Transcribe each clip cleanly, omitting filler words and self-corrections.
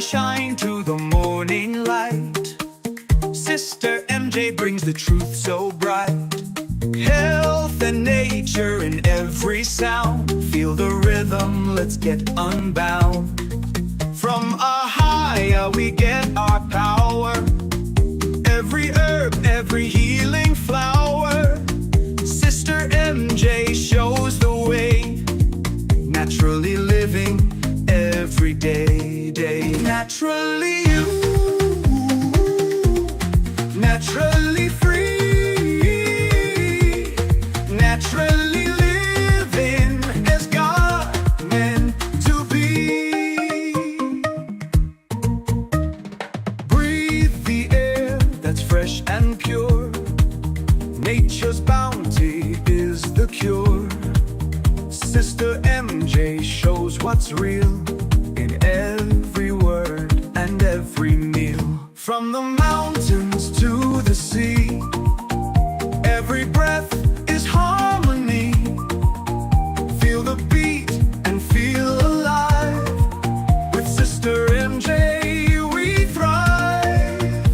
sunshine to the morning light. Sister MJ brings the truth so bright. Health and nature in every sound. Feel the rhythm, let's get unbound. From Ahaya we get our power. Every herb, every healing flower. Sister MJ shows the way. Naturally living every day. Naturally you, naturally free, naturally living as God meant to be. Breathe the air that's fresh and pure. Nature's bounty is the cure. Sister MJ shows what's real in every word and every meal. From the mountains to the sea, every breath is harmony. Feel the beat and feel alive. With Sister MJ we thrive.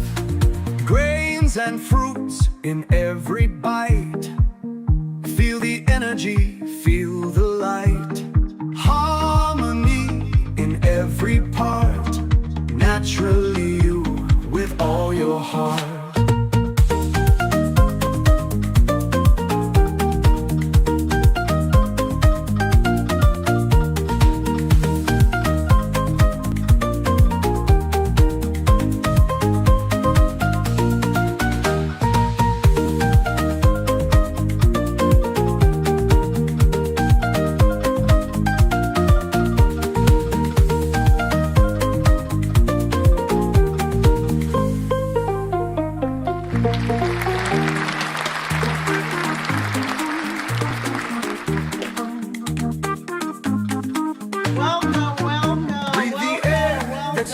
Grains and fruits in every bite. Feel the energy, feel the light. Harmony in every part. Naturally you with all your heart.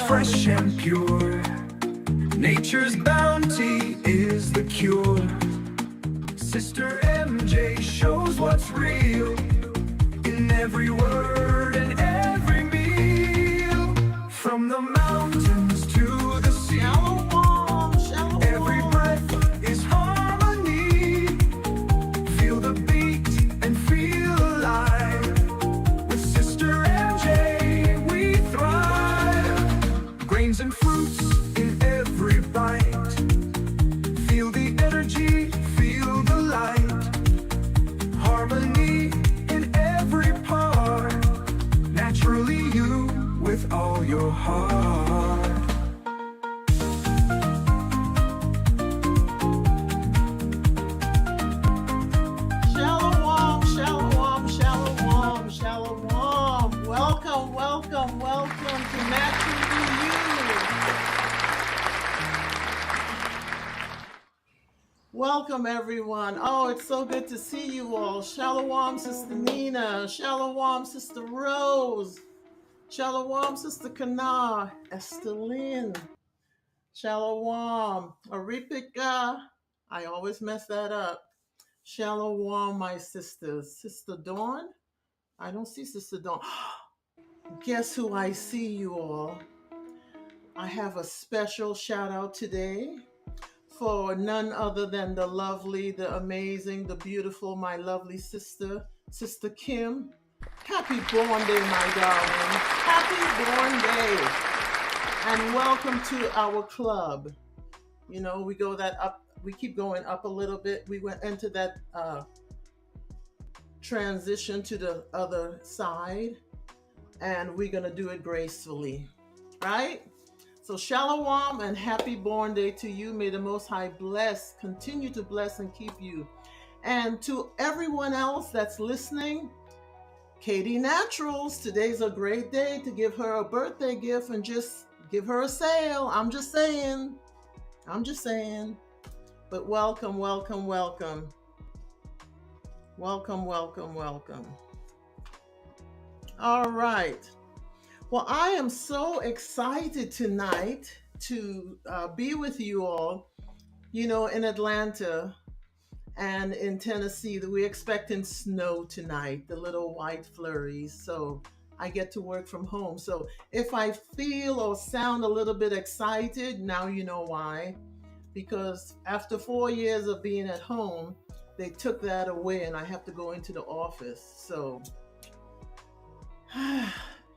Fresh and pure, nature's bounty is the cure. Sister MJ shows what's real in every word and every meal. From the mountains to the sea, every breath is harmony. Feel the beat and feel alive. With Sister MJ we thrive. Grains and fruits in every bite. Feel the energy, feel the light. Harmony in every part. Naturally you with all your heart. Shalom, shalom, shalom, shalom. Welcome, welcome, welcome to Naturally You. Welcome, everyone. Oh, it's so good to see you all. Shalom, Sister Nina. Shalom, Sister Rose. Shalom, Sister Kana. Esther Lynn. Shalom, Aripika. I always mess that up. Shalom, my sisters. Sister Dawn. I don't see Sister Dawn. Guess who I see, you all? I have a special shout out today for none other than the lovely, the amazing, the beautiful, my lovely sister, Sister Kim. Happy born day, my darling. Happy born day. And welcome to our club. You know, we go that up, we keep going up a little bit. We went into that transition to the other side, and we're going to do it gracefully, right? So shalom and happy born day to you. May the Most High bless, continue to bless and keep you. And to everyone else that's listening, Katie Naturals, today's a great day to give her a birthday gift and just give her a sale. I'm just saying. But welcome, welcome, welcome. Welcome, welcome, welcome. All right. Well, I am so excited tonight to be with you all. You know, in Atlanta and in Tennessee, we're expecting snow tonight, the little white flurries. So I get to work from home. So if I feel or sound a little bit excited, now you know why. Because after 4 years of being at home, they took that away and I have to go into the office. So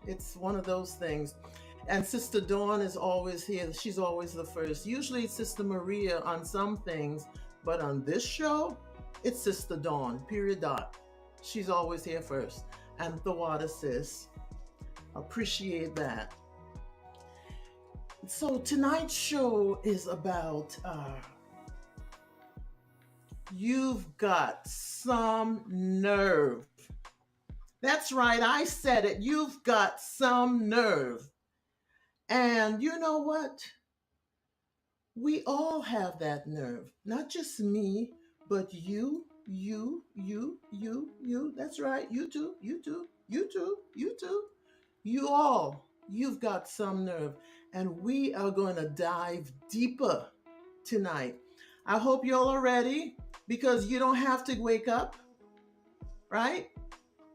it's one of those things. And Sister Dawn is always here. She's always the first. Usually it's Sister Maria on some things, but on this show, it's Sister Dawn, period dot. She's always here first. And the water sis. Appreciate that. So tonight's show is about you've got some nerve. That's right, I said it. You've got some nerve. And you know what? We all have that nerve. Not just me, but you. That's right. You too, you too, you too, you too. You all, you've got some nerve. And we are going to dive deeper tonight. I hope you all are ready because you don't have to wake up, right?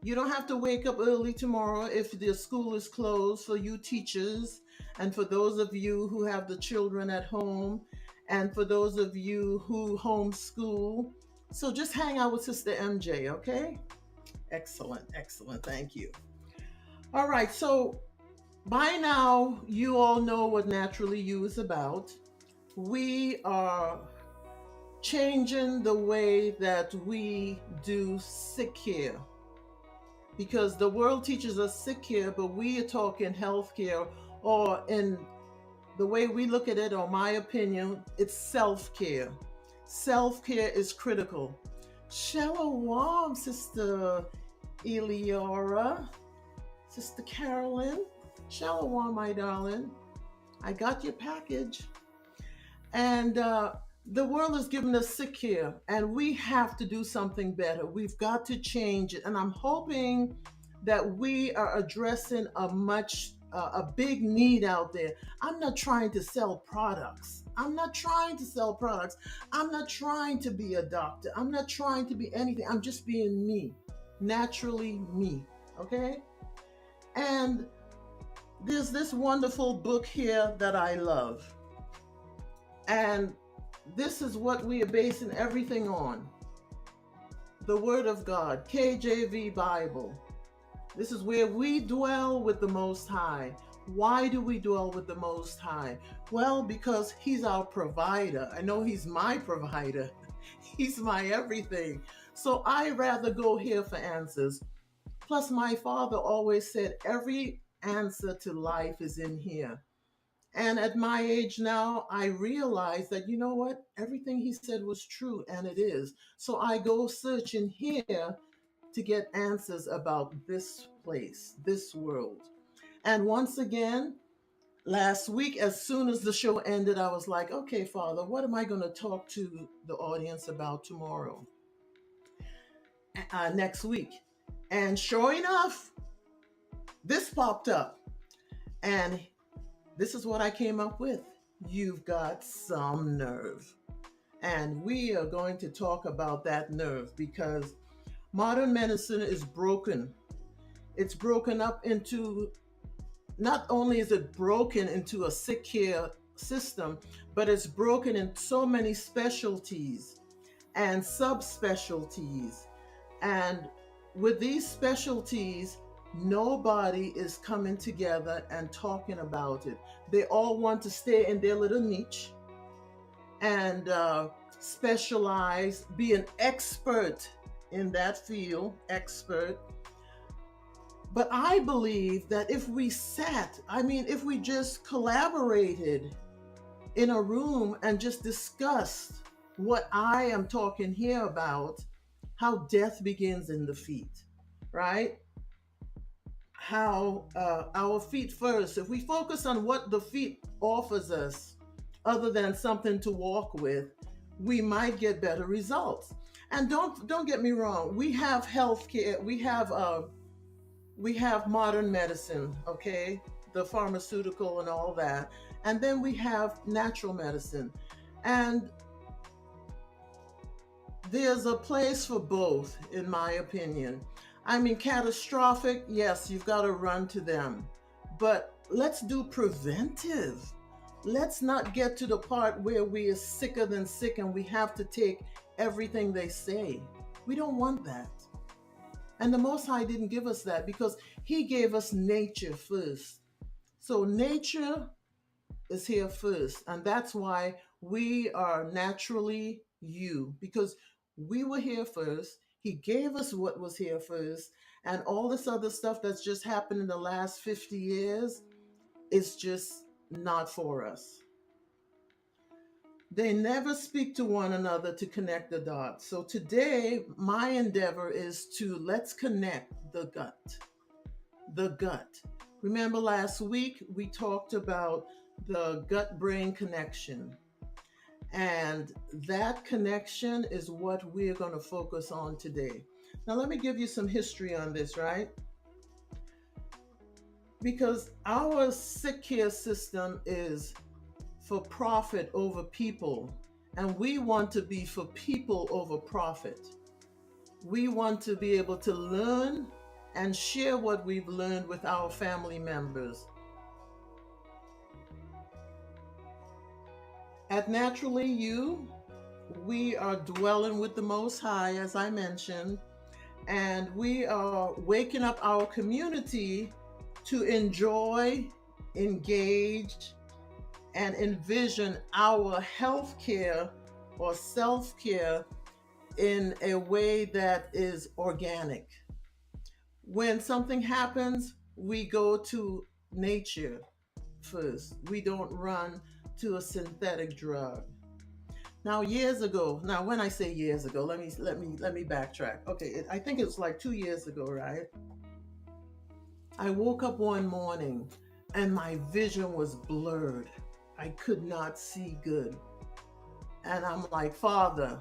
You don't have to wake up early tomorrow if the school is closed for you teachers and for those of you who have the children at home and for those of you who homeschool. So just hang out with Sister MJ, okay? Excellent, excellent. Thank you. All right, so by now you all know what Naturally You is about. We are changing the way that we do sick care because the world teaches us sick care, but we are talking health care, or in the way we look at it, or my opinion, it's self care. Self care is critical. Shalom, Sister Eliora, Sister Carolyn. Shalom, my darling. I got your package. And the world is giving us sick care, and we have to do something better. We've got to change it. And I'm hoping that we are addressing a big need out there. I'm not trying to sell products. I'm not trying to sell products. I'm not trying to be a doctor. I'm not trying to be anything. I'm just being me, naturally me. Okay? And there's this wonderful book here that I love. And this is what we are basing everything on. The Word of God, KJV Bible. This is where we dwell with the Most High. Why do we dwell with the Most High? Well, because He's our provider. I know He's my provider. He's my everything. So I rather go here for answers. Plus, my father always said every answer to life is in here. And at my age now, I realize that, you know what? Everything he said was true, and it is. So I go searching here to get answers about this place, this world. And once again, last week, as soon as the show ended, I was like, okay, Father, what am I going to talk to the audience about tomorrow? Next week. And sure enough, this popped up. And this is what I came up with. You've got some nerve. And we are going to talk about that nerve because modern medicine is broken. It's broken up into, not only is it broken into a sick care system, but it's broken in so many specialties and subspecialties. And with these specialties, nobody is coming together and talking about it. They all want to stay in their little niche and specialize, be an expert in that field, expert. But I believe that if we if we just collaborated in a room and just discussed what I am talking here about, how death begins in the feet, right? How our feet first, if we focus on what the feet offers us other than something to walk with, we might get better results. And don't get me wrong, we have healthcare, we have modern medicine, okay, the pharmaceutical and all that, and then we have natural medicine, and there's a place for both, in my opinion. I mean, catastrophic, yes, you've got to run to them. But let's do preventive. Let's not get to the part where we are sicker than sick and we have to take everything they say. We don't want that. And the Most High didn't give us that because He gave us nature first. So nature is here first. And that's why we are naturally you, because we were here first. He gave us what was here first. And all this other stuff that's just happened in the last 50 years is just not for us. They never speak to one another to connect the dots. So today, my endeavor is to let's connect the gut. The gut. Remember last week we talked about the gut brain connection. And that connection is what we're going to focus on today. Now, let me give you some history on this, right? Because our sick care system is for profit over people, and we want to be for people over profit. We want to be able to learn and share what we've learned with our family members. At Naturally You, we are dwelling with the Most High, as I mentioned, and we are waking up our community to enjoy, engage, and envision our health care or self care in a way that is organic. When something happens, we go to nature first. We don't run to a synthetic drug. Now, years ago, now when I say years ago, let me backtrack. Okay, I think it was like 2 years ago, right? I woke up one morning and my vision was blurred. I could not see good. And I'm like, Father,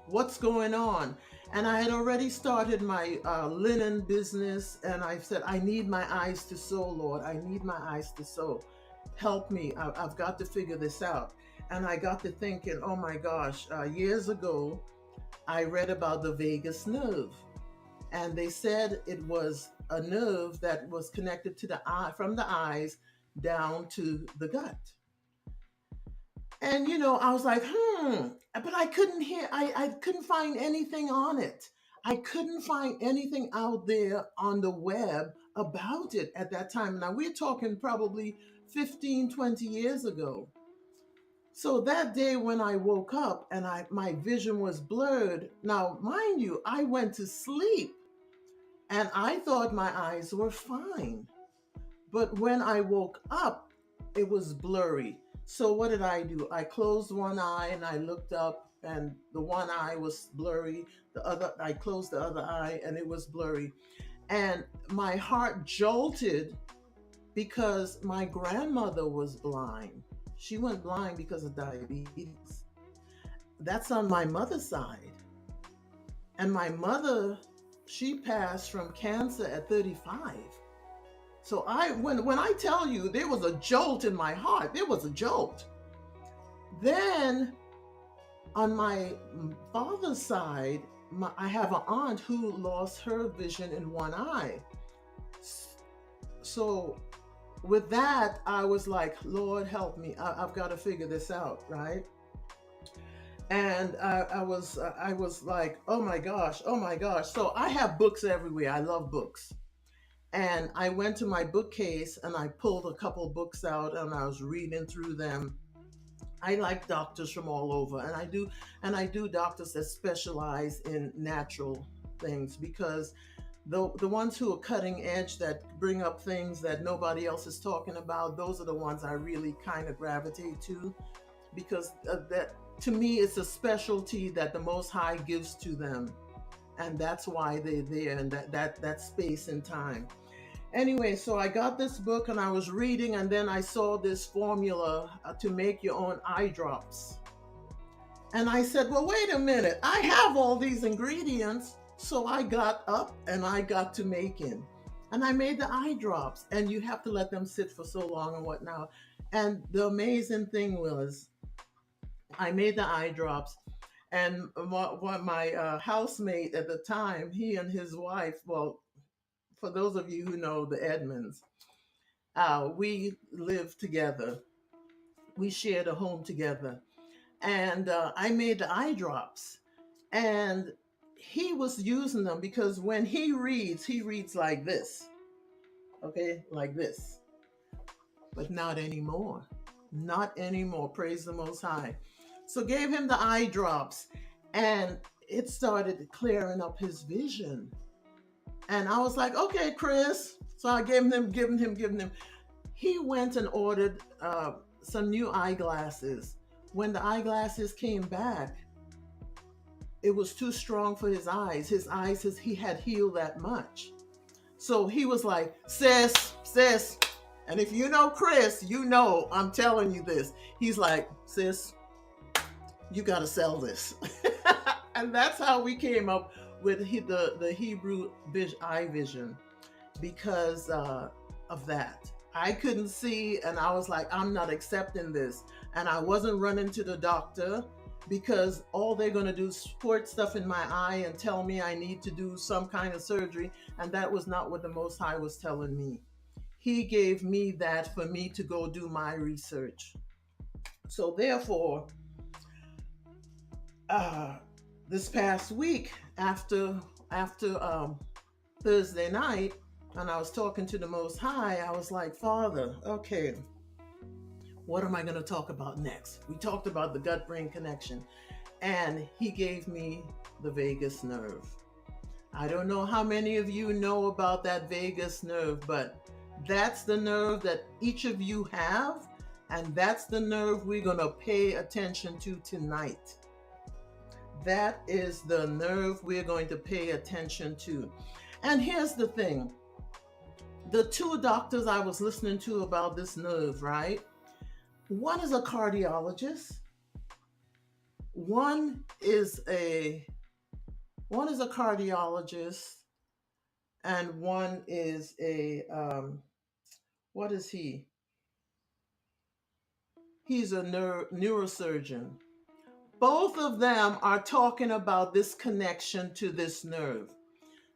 what's going on? And I had already started my linen business, and I said, I need my eyes to sow, Lord. I need my eyes to sow. Help me. I've got to figure this out. And I got to thinking, oh my gosh, years ago, I read about the vagus nerve. And they said it was a nerve that was connected to the eye, from the eyes down to the gut. And I was like, but I couldn't hear, I couldn't find anything on it. I couldn't find anything out there on the web about it at that time. Now we're talking probably 15, 20 years ago. So that day when I woke up and my vision was blurred, now mind you, I went to sleep and I thought my eyes were fine. But when I woke up, it was blurry. So what did I do? I closed one eye and I looked up, and the one eye was blurry. I closed the other eye and it was blurry. And my heart jolted because my grandmother was blind. She went blind because of diabetes. That's on my mother's side. And my mother, she passed from cancer at 35. So when I tell you there was a jolt in my heart, there was a jolt. Then on my father's side, I have an aunt who lost her vision in one eye. So with that, I was like, Lord, help me. I've got to figure this out, right? And I was like, oh my gosh, oh my gosh. So I have books everywhere. I love books. And I went to my bookcase and I pulled a couple books out and I was reading through them. I like doctors from all over, and I do doctors that specialize in natural things, because the ones who are cutting edge, that bring up things that nobody else is talking about, those are the ones I really kind of gravitate to, because that, to me, it's a specialty that the Most High gives to them, and that's why they're there in that space and time. Anyway, so I got this book and I was reading, and then I saw this formula to make your own eye drops. And I said, well, wait a minute, I have all these ingredients. So I got up and I got to making. And I made the eye drops, and you have to let them sit for so long and whatnot. And the amazing thing was, I made the eye drops, And my housemate at the time, he and his wife, well, for those of you who know the Edmonds, we lived together. We shared a home together. And I made the eye drops. And he was using them because when he reads like this, okay, like this, but not anymore. Not anymore. Praise the Most High. So gave him the eye drops, and it started clearing up his vision. And I was like, okay, Chris. So I giving him. He went and ordered some new eyeglasses. When the eyeglasses came back, it was too strong for his eyes. He had healed that much. So he was like, sis. And if you know Chris, you know I'm telling you this. He's like, sis, you got to sell this. And that's how we came up with the Hebrew eye vision, because of that. I couldn't see, and I was like, I'm not accepting this. And I wasn't running to the doctor because all they're going to do is squirt stuff in my eye and tell me I need to do some kind of surgery. And that was not what the Most High was telling me. He gave me that for me to go do my research. So therefore, this past week, after Thursday night, and I was talking to the Most High, I was like, Father, okay, what am I going to talk about next? We talked about the gut-brain connection, and he gave me the vagus nerve. I don't know how many of you know about that vagus nerve, but that's the nerve that each of you have, and that's the nerve we're going to pay attention to tonight. That is the nerve we're going to pay attention to. And here's the thing. The two doctors I was listening to about this nerve, right? One is a cardiologist. One is a cardiologist, and one is a what is he? He's a neurosurgeon. Both of them are talking about this connection to this nerve.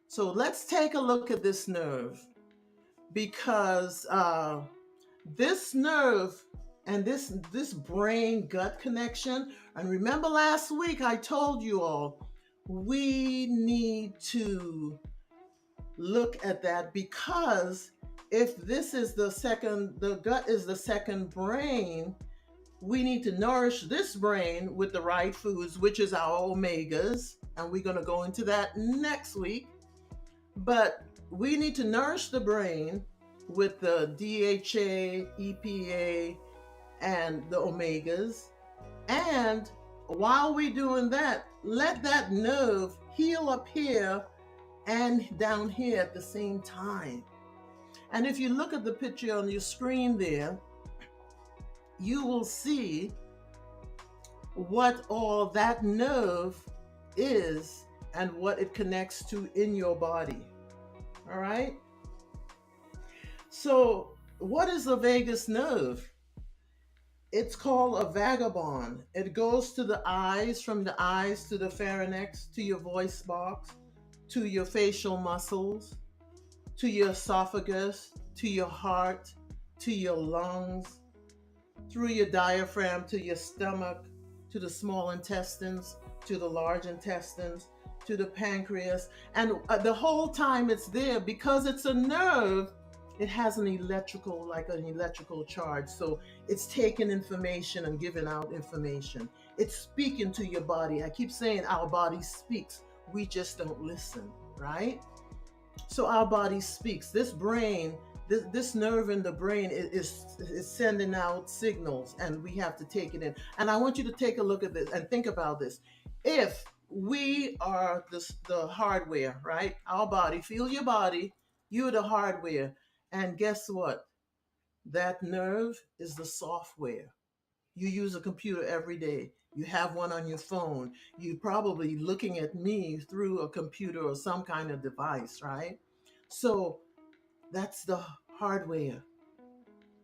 So let's take a look at this nerve, because this nerve and this brain gut connection, and remember last week I told you all we need to look at that, because if this is the gut is the second brain, we need to nourish this brain with the right foods, which is our omegas, and we're going to go into that next week. But we need to nourish the brain with the DHA, EPA, and the omegas. And while we're doing that, let that nerve heal up here and down here at the same time. And if you look at the picture on your screen there, you will see what all that nerve is and what it connects to in your body. All right? So, what is the vagus nerve? It's called a vagabond. It goes to the eyes, from the eyes to the pharynx, to your voice box, to your facial muscles, to your esophagus, to your heart, to your lungs, through your diaphragm, to your stomach, to the small intestines, to the large intestines, to the pancreas. And the whole time it's there, because it's a nerve, it has an electrical charge. So it's taking information and giving out information. It's speaking to your body. I keep saying our body speaks. We just don't listen, right? So our body speaks. This brain, this nerve in the brain is sending out signals, and we have to take it in. And I want you to take a look at this and think about this. If we are the hardware, right? Our body, feel your body, you're the hardware. And guess what? That nerve is the software. You use a computer every day. You have one on your phone. You're probably looking at me through a computer or some kind of device, right? So that's the hardware.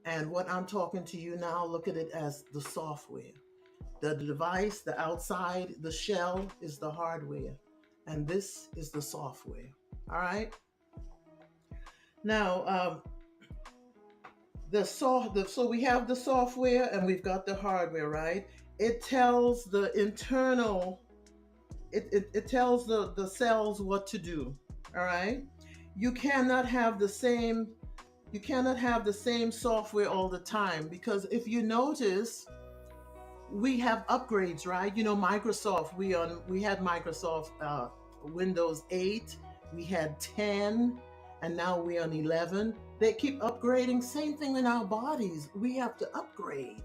And what I'm talking to you now, look at it as the software. The device, the outside, the shell is the hardware, and this is the software. All right. Now, so we have the software and we've got the hardware, right? It tells the internal, it tells the cells what to do. All right. You cannot have the same, you cannot have the same software all the time, because if you notice, we have upgrades, right? You know, Microsoft, we had Microsoft Windows 8, we had 10, and now we're on 11. They keep upgrading. Same thing in our bodies. We have to upgrade.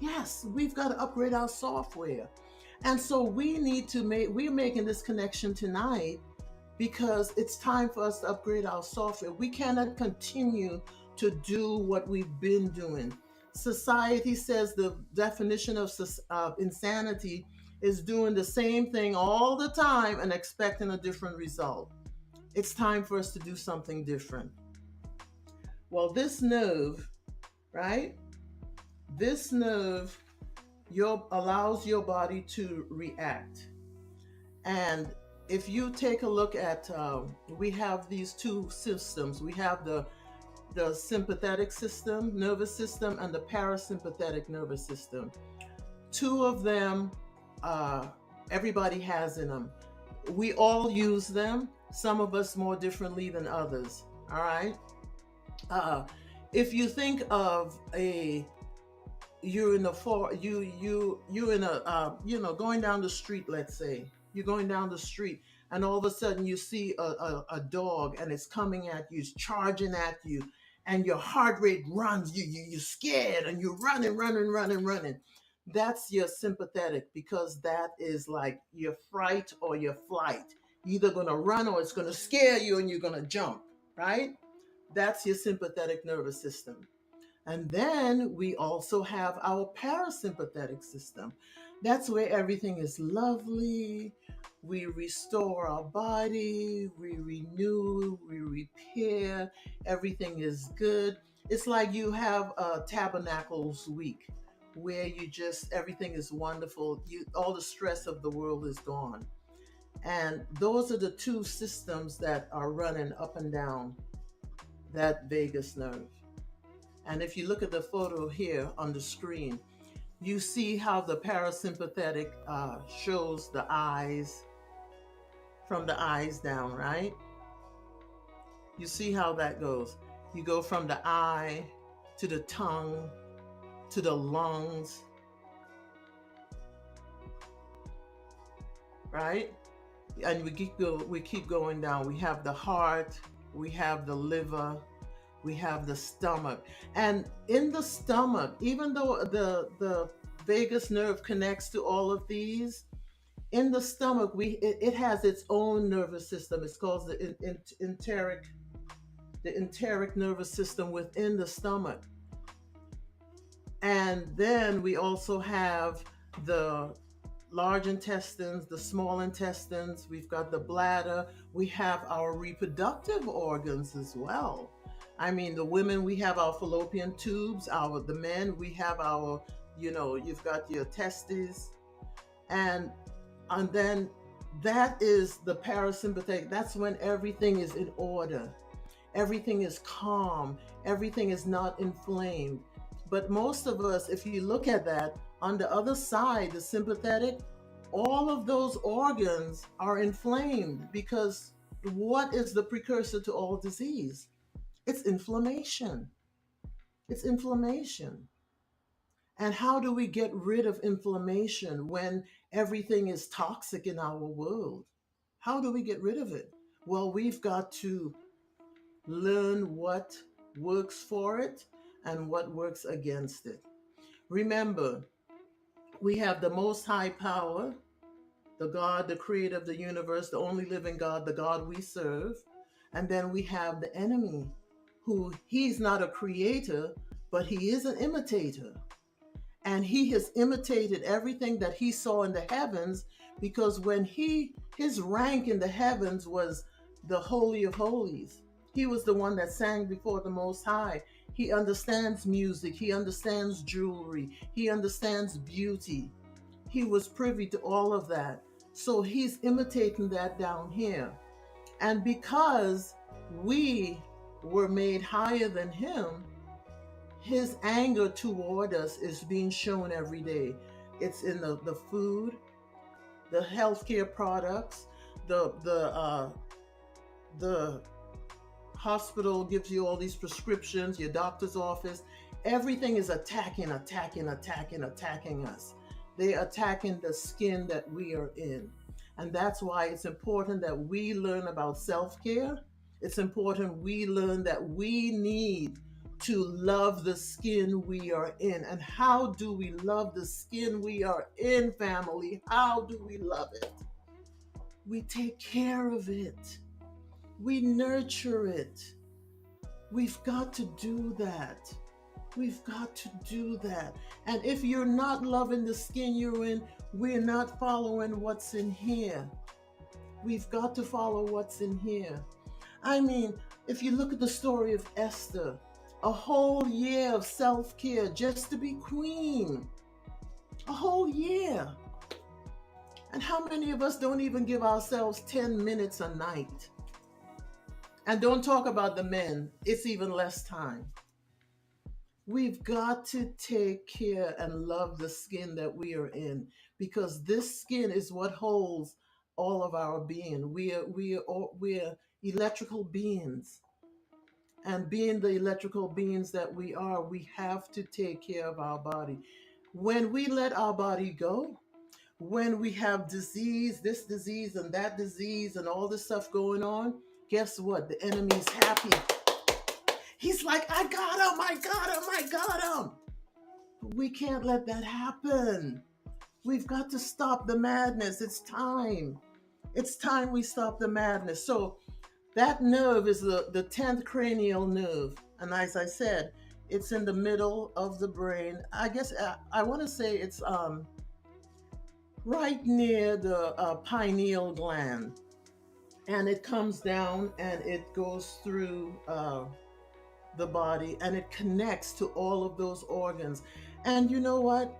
Yes, we've got to upgrade our software. And so we need to we're making this connection tonight because it's time for us to upgrade our software. We cannot continue to do what we've been doing. Society says the definition of insanity is doing the same thing all the time and expecting a different result. It's time for us to do something different. Well, this nerve, right? This nerve allows your body to react. And if you take a look at, we have these two systems. We have the sympathetic system, nervous system, and the parasympathetic nervous system. Two of them, everybody has in them. We all use them. Some of us more differently than others. All right. If you think of you're in a going down the street. Let's say you're going down the street, and all of a sudden you see a dog, and it's coming at you, it's charging at you, and your heart rate runs. You're scared, and you're running. That's your sympathetic, because that is like your fright or your flight. You're either going to run or it's going to scare you and you're going to jump, right? That's your sympathetic nervous system. And then we also have our parasympathetic system. That's where everything is lovely. We restore our body, we renew, we repair, everything is good. It's like you have a tabernacles week where you just, everything is wonderful. All the stress of the world is gone. And those are the two systems that are running up and down that vagus nerve. And if you look at the photo here on the screen, you see how the parasympathetic shows the eyes, from the eyes down, right? You see how that goes. You go from the eye to the tongue to the lungs, right? And we keep going down. We have the heart, we have the liver, we have the stomach. And in the stomach, even though the vagus nerve connects to all of these, in the stomach it has its own nervous system. It's called the enteric nervous system within the stomach. And then we also have the large intestines, the small intestines, we've got the bladder, we have our reproductive organs as well. I mean, the women, we have our fallopian tubes, the men, we have our, you've got your testes, and then that is the parasympathetic. That's when everything is in order, everything is calm, everything is not inflamed. But most of us, if you look at that, on the other side, the sympathetic, all of those organs are inflamed, because what is the precursor to all disease? It's inflammation. It's inflammation. And how do we get rid of inflammation when everything is toxic in our world? How do we get rid of it? Well, we've got to learn what works for it and what works against it. Remember, we have the most high power, the God, the creator of the universe, the only living God, the God we serve. And then we have the enemy, who he's not a creator, but he is an imitator. And he has imitated everything that he saw in the heavens, because when his rank in the heavens was the Holy of Holies. He was the one that sang before the Most High. He understands music. He understands jewelry. He understands beauty. He was privy to all of that. So he's imitating that down here. And because we were made higher than him, his anger toward us is being shown every day. It's in the food, the healthcare products, the the hospital gives you all these prescriptions, your doctor's office. Everything is attacking us. They're attacking the skin that we are in. And that's why it's important that we learn about self care. It's important we learn that we need to love the skin we are in. And how do we love the skin we are in, family? How do we love it? We take care of it, we nurture it. We've got to do that. We've got to do that. And if you're not loving the skin you're in, we're not following what's in here. We've got to follow what's in here. I mean, if you look at the story of Esther, a whole year of self care just to be queen. A whole year. And how many of us don't even give ourselves 10 minutes a night? And don't talk about the men, it's even less time. We've got to take care and love the skin that we are in, because this skin is what holds all of our being. We're electrical beings. And being the electrical beings that we are, we have to take care of our body. When we let our body go, when we have disease, this disease and that disease and all this stuff going on, guess what? The enemy's happy. He's like, I got him, I got him, I got him. We can't let that happen. We've got to stop the madness. It's time. It's time we stop the madness. So that nerve is the 10th cranial nerve. And as I said, it's in the middle of the brain. I guess I want to say it's right near the pineal gland. And it comes down and it goes through the body, and it connects to all of those organs. And you know what?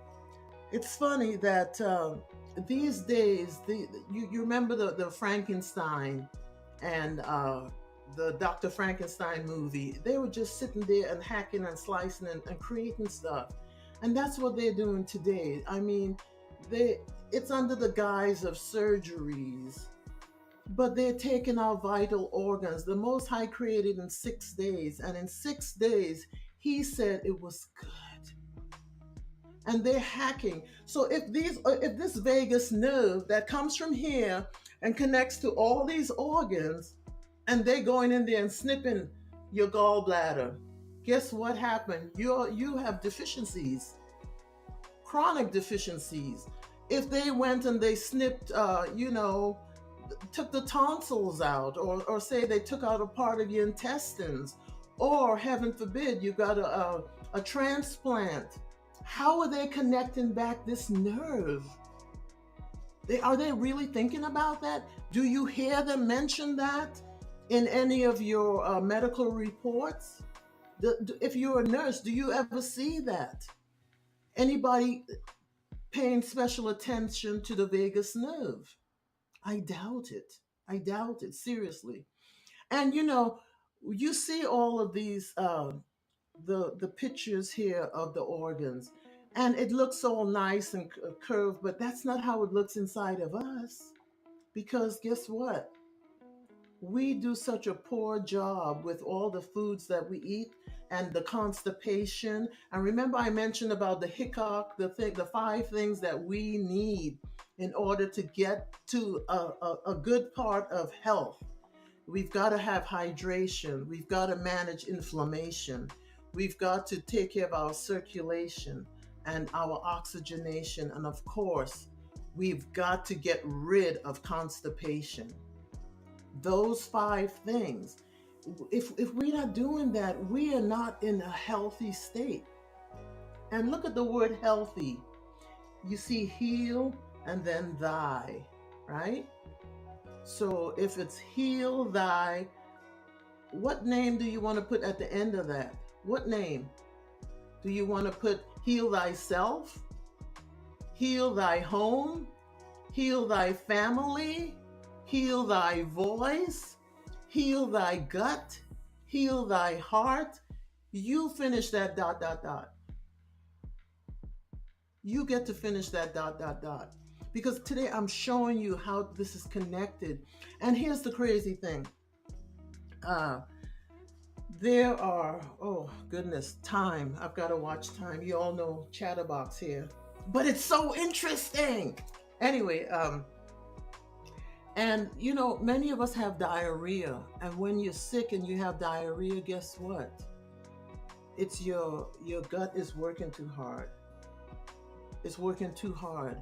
It's funny that these days, you remember the Frankenstein and the Dr. Frankenstein movie. They were just sitting there and hacking and slicing and creating stuff. And that's what they're doing today. I mean, it's under the guise of surgeries, but they're taking our vital organs. The Most High created in 6 days, and in 6 days, He said it was good. And they're hacking. So if this vagus nerve that comes from here and connects to all these organs, and they're going in there and snipping your gallbladder, guess what happened? You have deficiencies, chronic deficiencies. If they went and they snipped, took the tonsils out, or say they took out a part of your intestines, or heaven forbid, you got a transplant. How are they connecting back this nerve? Are they really thinking about that? Do you hear them mention that in any of your medical reports? If you're a nurse, do you ever see that? Anybody paying special attention to the vagus nerve? I doubt it. I doubt it, seriously. And you see all of these the pictures here of the organs, and it looks all nice and curved, but that's not how it looks inside of us. Because guess what? We do such a poor job with all the foods that we eat and the constipation. And remember, I mentioned about the hiccup, the 5 things that we need in order to get to a good part of health. We've got to have hydration. We've got to manage inflammation. We've got to take care of our circulation and our oxygenation. And of course, we've got to get rid of constipation. Those 5 things. If we're not doing that, we are not in a healthy state. And look at the word healthy. You see heal and then thy, right? So if it's heal thy, what name do you want to put at the end of that? What name? Do you want to put heal thyself? Heal thy home, heal thy family, heal thy voice, heal thy gut, heal thy heart. You finish that dot, dot, dot. You get to finish that dot, dot, dot. Because today I'm showing you how this is connected. And here's the crazy thing. Uh, there are, oh goodness, time. I've got to watch time. You all know Chatterbox here. But it's so interesting. Anyway, and you know, many of us have diarrhea. And when you're sick and you have diarrhea, guess what? It's your gut is working too hard. It's working too hard.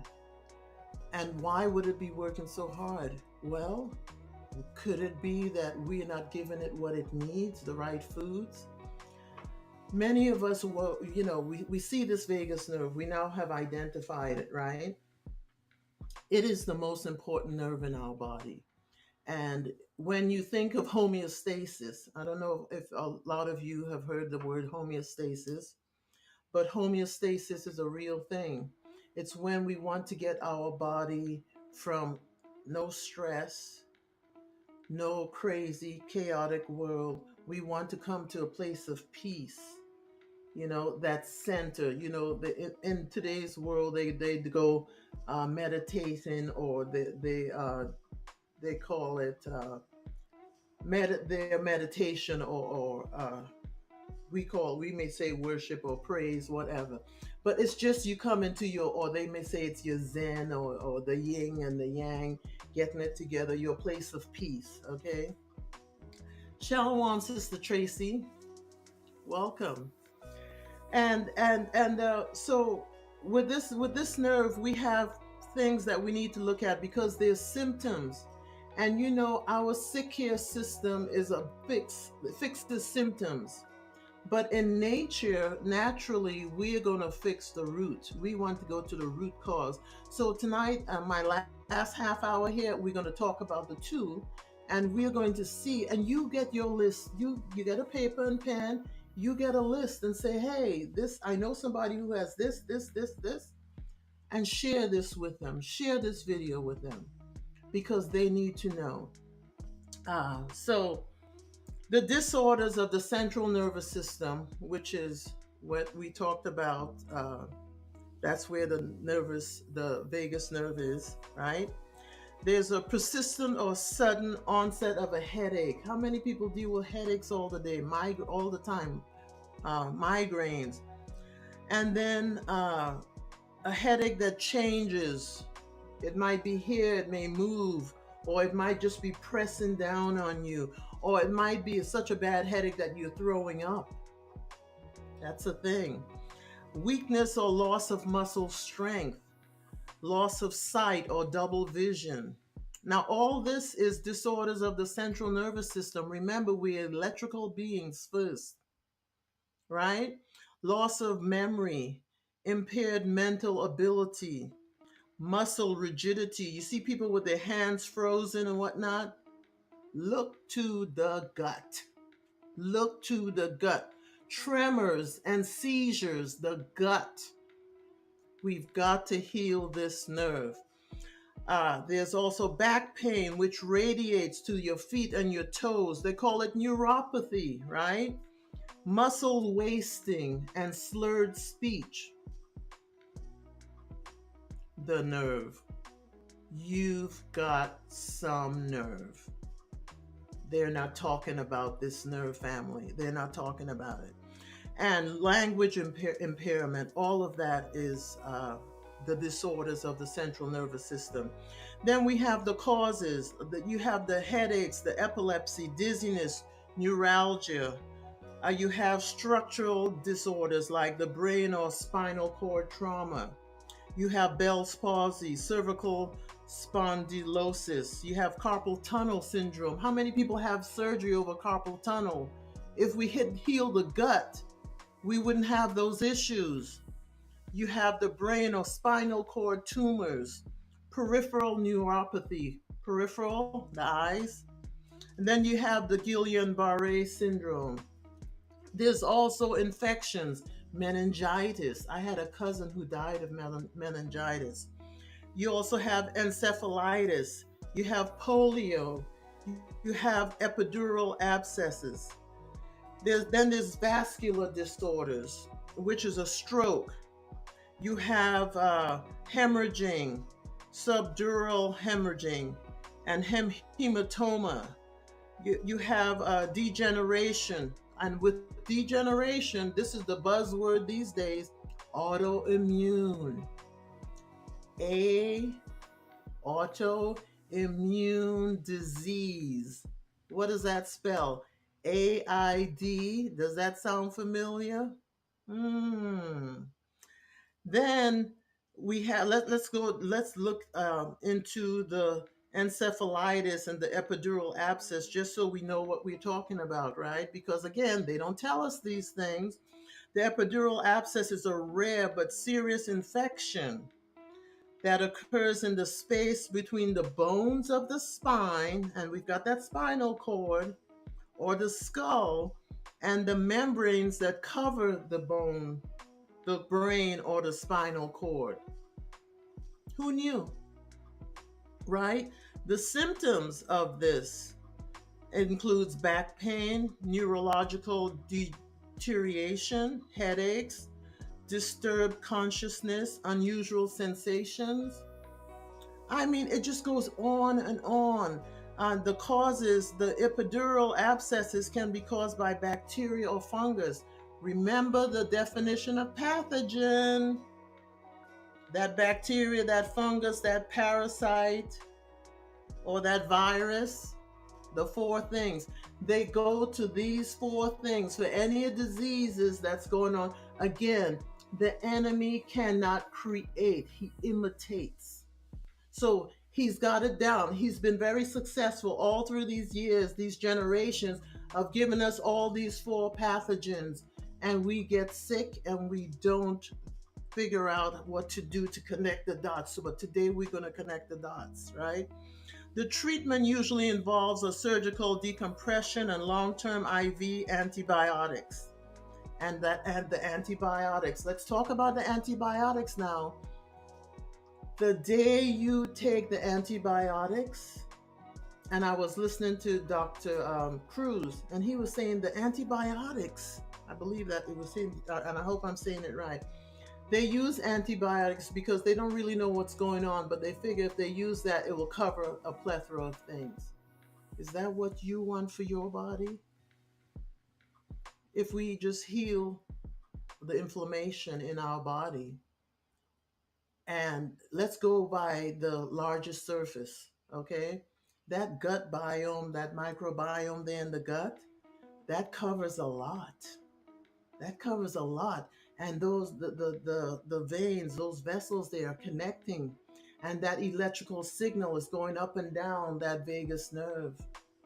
And why would it be working so hard? Well, could it be that we're not giving it what it needs, the right foods? Many of us, well, you know, we see this vagus nerve. We now have identified it, right? It is the most important nerve in our body. And when you think of homeostasis, I don't know if a lot of you have heard the word homeostasis, but homeostasis is a real thing. It's when we want to get our body from no stress, no crazy, chaotic world. We want to come to a place of peace, you know, that center. You know, in today's world, they go meditating, or they call it their meditation, or we may say worship or praise, whatever. But it's just you come into your, or they may say it's your zen, or the yin and the yang, getting it together, your place of peace. Okay. Shalom, Sister Tracy. Welcome. So with this nerve, we have things that we need to look at because there's symptoms. And you know, our sick care system is a fix the symptoms. But in nature, naturally, we are going to fix the root. We want to go to the root cause. So tonight, my last half hour here, we're going to talk about the two, and we're going to see. And you get your list. You get a paper and pen. You get a list and say, hey, this, I know somebody who has this, and share this with them. Share this video with them because they need to know. So the disorders of the central nervous system, which is what we talked about, that's where the vagus nerve is, right? There's a persistent or sudden onset of a headache. How many people deal with headaches all the day, all the time, migraines? And then a headache that changes. It might be here, it may move, or it might just be pressing down on you, or it might be such a bad headache that you're throwing up. That's a thing. Weakness or loss of muscle strength, loss of sight or double vision. Now, all this is disorders of the central nervous system. Remember, we're electrical beings first, right? Loss of memory, impaired mental ability, muscle rigidity. You see people with their hands frozen and whatnot. Look to the gut. Look to the gut. Tremors and seizures, the gut. We've got to heal this nerve. There's also back pain, which radiates to your feet and your toes. They call it neuropathy, right? Muscle wasting and slurred speech. The nerve. You've got some nerve. They're not talking about this nerve family. They're not talking about it. And language impairment, all of that is the disorders of the central nervous system. Then we have the causes. You have the headaches, the epilepsy, dizziness, neuralgia. You have structural disorders like the brain or spinal cord trauma. You have Bell's palsy, cervical spondylosis. You have carpal tunnel syndrome. How many people have surgery over carpal tunnel? If we heal the gut, we wouldn't have those issues. You have the brain or spinal cord tumors, peripheral neuropathy, peripheral, the eyes. And then you have the Guillain-Barré syndrome, There's also infections, meningitis. I had a cousin who died of meningitis. You also have encephalitis. You have polio. You have epidural abscesses. There's vascular disorders, which is a stroke. You have hemorrhaging, subdural hemorrhaging, and hematoma. You have degeneration. And with degeneration, this is the buzzword these days, autoimmune. A autoimmune disease. What does that spell? AID. Does that sound familiar? Hmm. Then we have let's look into the encephalitis and the epidural abscess just so we know what we're talking about, right? Because again, they don't tell us these things. The epidural abscess is a rare but serious infection that occurs in the space between the bones of the spine, and we've got that spinal cord, or the skull, and the membranes that cover the bone, the brain, or the spinal cord. Who knew, right? The symptoms of this includes back pain, neurological deterioration, headaches, disturbed consciousness, unusual sensations. I mean, it just goes on and on. The causes, the epidural abscesses can be caused by bacteria or fungus. Remember the definition of pathogen: that bacteria, that fungus, that parasite, or that virus. The four things. They go to these four things for any diseases that's going on. Again, the enemy cannot create, he imitates. So he's got it down. He's been very successful all through these years, these generations of giving us all these four pathogens, and we get sick and we don't figure out what to do to connect the dots. So, but today we're going to connect the dots, right? The treatment usually involves a surgical decompression and long-term IV antibiotics. And the antibiotics. Let's talk about the antibiotics now. The day you take the antibiotics, and I was listening to Dr. Cruz, and he was saying the antibiotics, I believe that it was saying, and I hope I'm saying it right. They use antibiotics because they don't really know what's going on, but they figure if they use that, it will cover a plethora of things. Is that what you want for your body? If we just heal the inflammation in our body, and let's go by the largest surface, okay? That gut biome, that microbiome there in the gut, that covers a lot. That covers a lot. And those the veins, those vessels, they are connecting, and that electrical signal is going up and down that vagus nerve.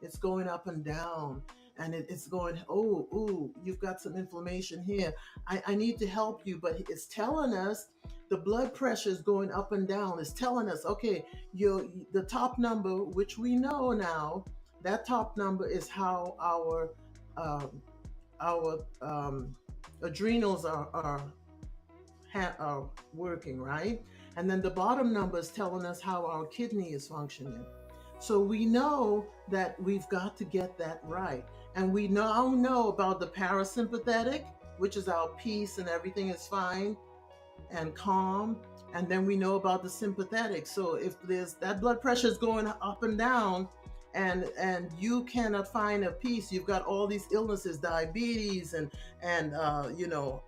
It's going up and down, and it's going, oh, ooh, you've got some inflammation here. I need to help you, but it's telling us the blood pressure is going up and down. It's telling us, okay, the top number, which we know now, that top number is how our adrenals are working, right? And then the bottom number is telling us how our kidney is functioning. So we know that we've got to get that right. And we now know about the parasympathetic, which is our peace and everything is fine and calm. And then we know about the sympathetic. So if there's that blood pressure is going up and down, and you cannot find a peace, you've got all these illnesses, diabetes and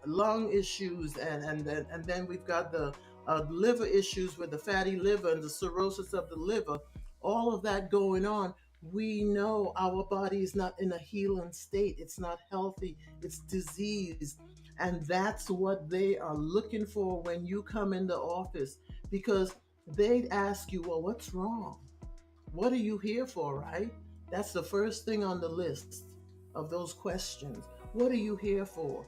lung issues, and then we've got the liver issues with the fatty liver and the cirrhosis of the liver, all of that going on. We know our body is not in a healing state. It's not healthy. It's diseased. And that's what they are looking for when you come in the office, because they ask you, well, what's wrong? What are you here for, right? That's the first thing on the list of those questions. What are you here for?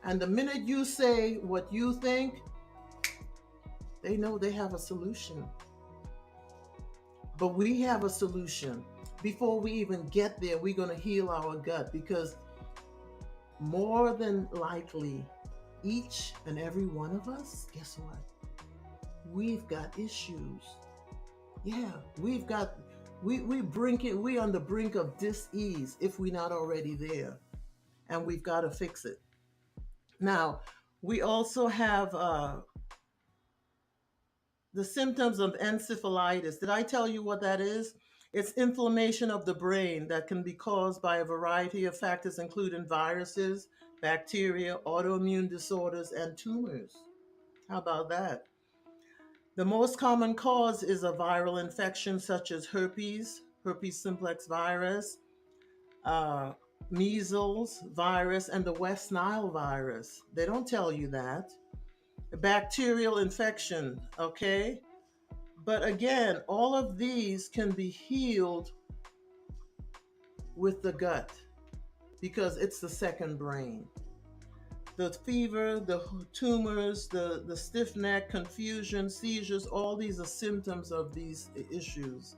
And the minute you say what you think, they know they have a solution. But we have a solution. Before we even get there, we're going to heal our gut, because more than likely, each and every one of us, guess what? We've got issues. Yeah, we've got we on the brink of dis-ease if we're not already there, and we've got to fix it. Now, we also have the symptoms of encephalitis. Did I tell you what that is? It's inflammation of the brain that can be caused by a variety of factors, including viruses, bacteria, autoimmune disorders, and tumors. How about that? The most common cause is a viral infection such as herpes simplex virus, uh, measles virus, and the West Nile virus. They don't tell you that. Bacterial infection, okay? But again, all of these can be healed with the gut because it's the second brain. The fever, the tumors, the stiff neck, confusion, seizures, all these are symptoms of these issues.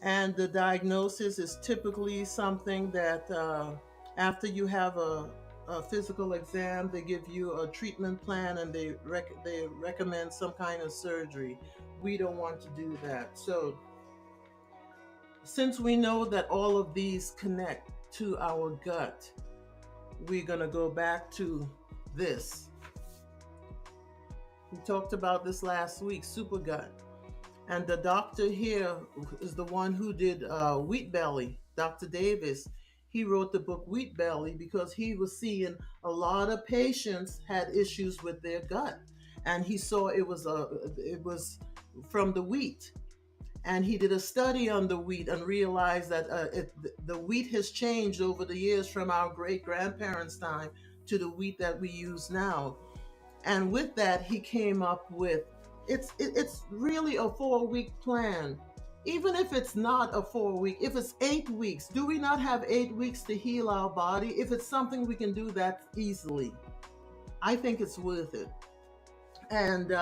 And the diagnosis is typically something that after you have a physical exam, they give you a treatment plan and they recommend some kind of surgery. We don't want to do that. So since we know that all of these connect to our gut, we're going to go back to this. We talked about this last week, super gut. And the doctor here is the one who did Wheat Belly, Dr. Davis. He wrote the book Wheat Belly because he was seeing a lot of patients had issues with their gut, and he saw it was from the wheat. And he did a study on the wheat and realized that the wheat has changed over the years from our great grandparents' time to the wheat that we use now. And with that, he came up with it's really a 4 week plan. Even if it's not a 4 week, if it's 8 weeks, do we not have 8 weeks to heal our body? If it's something we can do that easily, I think it's worth it. And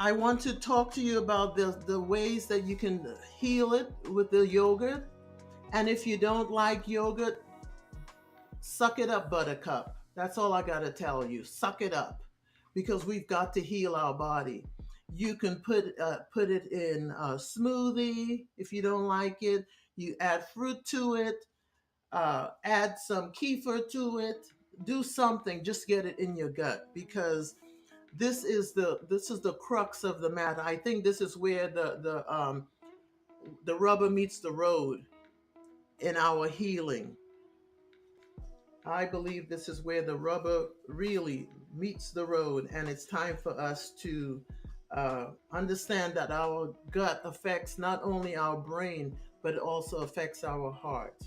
I want to talk to you about the ways that you can heal it with the yogurt. And if you don't like yogurt, suck it up, buttercup. That's all I got to tell you. Suck it up because we've got to heal our body. You can put it in a smoothie if you don't like it. You add fruit to it, add some kefir to it. Do something. Just get it in your gut because this is the crux of the matter. I think this is where the rubber meets the road in our healing. I believe this is where the rubber really meets the road, and it's time for us to understand that our gut affects not only our brain, but it also affects our heart.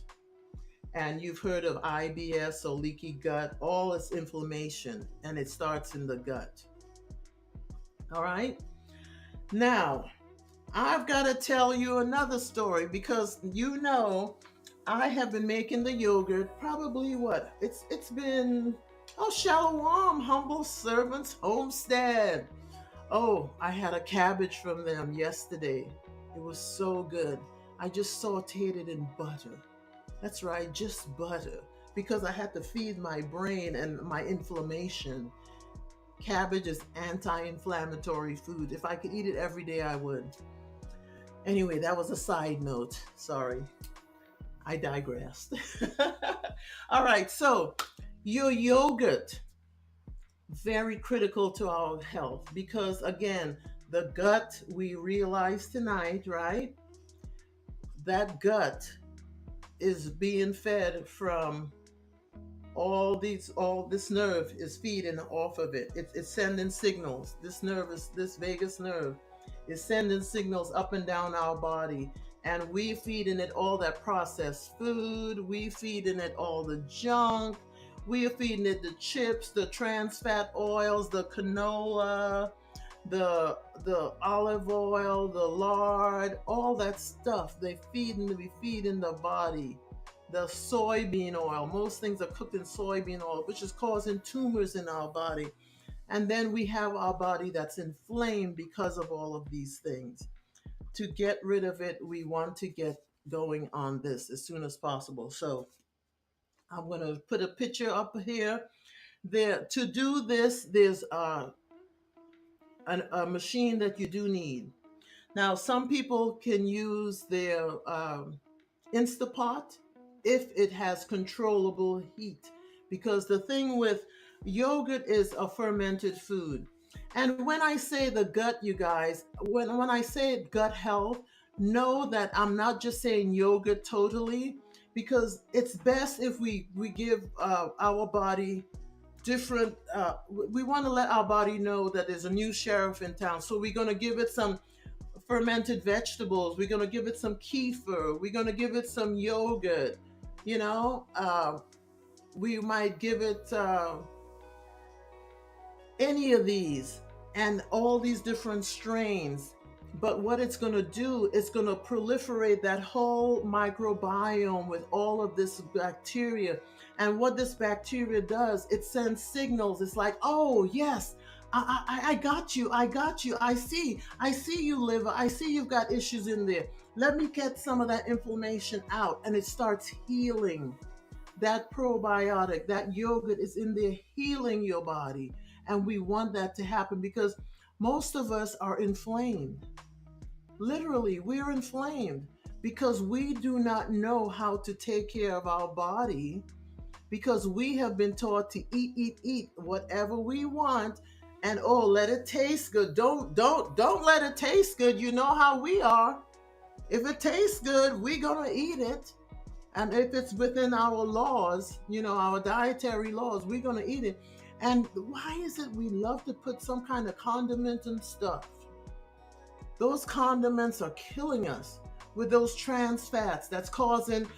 And you've heard of IBS or leaky gut, all its inflammation, and it starts in the gut. All right? Now, I've got to tell you another story because I have been making the yogurt probably what? It's been Shalom, humble servants homestead. Oh, I had a cabbage from them yesterday. It was so good. I just sauteed it in butter. That's right, just butter because I had to feed my brain and my inflammation. Cabbage is anti-inflammatory food. If I could eat it every day, I would. Anyway, that was a side note. Sorry. I digressed. All right, so your yogurt, very critical to our health because, again, the gut, we realize tonight, right? That gut is being fed from all this nerve is feeding off of it. It's sending signals. This vagus nerve is sending signals up and down our body, and we feeding it all that processed food. We feeding it all the junk. We are feeding it the chips, the trans fat oils, the canola, the olive oil, the lard, all that stuff. We feeding the body. The soybean oil. Most things are cooked in soybean oil, which is causing tumors in our body. And then we have our body that's inflamed because of all of these things. To get rid of it, we want to get going on this as soon as possible. So I'm going to put a picture up here. There to do this, there's a machine that you do need. Now, some people can use their Instapot if it has controllable heat, because the thing with yogurt is a fermented food. And when I say the gut, you guys, when I say gut health, know that I'm not just saying yogurt totally, because it's best if we give our body different we want to let our body know that there's a new sheriff in town, so we're going to give it some fermented vegetables, we're going to give it some kefir, we're going to give it some yogurt, you know, we might give it any of these and all these different strains. But what it's going to do, it's going to proliferate that whole microbiome with all of this bacteria. And what this bacteria does, it sends signals. It's like, oh yes, I got you, I got you, I see you, liver, I see you've got issues in there, let me get some of that inflammation out. And it starts healing. That probiotic, that yogurt is in there healing your body. And we want that to happen because most of us are inflamed. Literally, we're inflamed because we do not know how to take care of our body, because we have been taught to eat whatever we want, and oh, let it taste good. Don't let it taste good. You know how we are. If it tastes good, we're gonna eat it. And if it's within our laws, you know, our dietary laws, we're going to eat it. And why is it we love to put some kind of condiment and stuff? Those condiments are killing us with those trans fats that's causing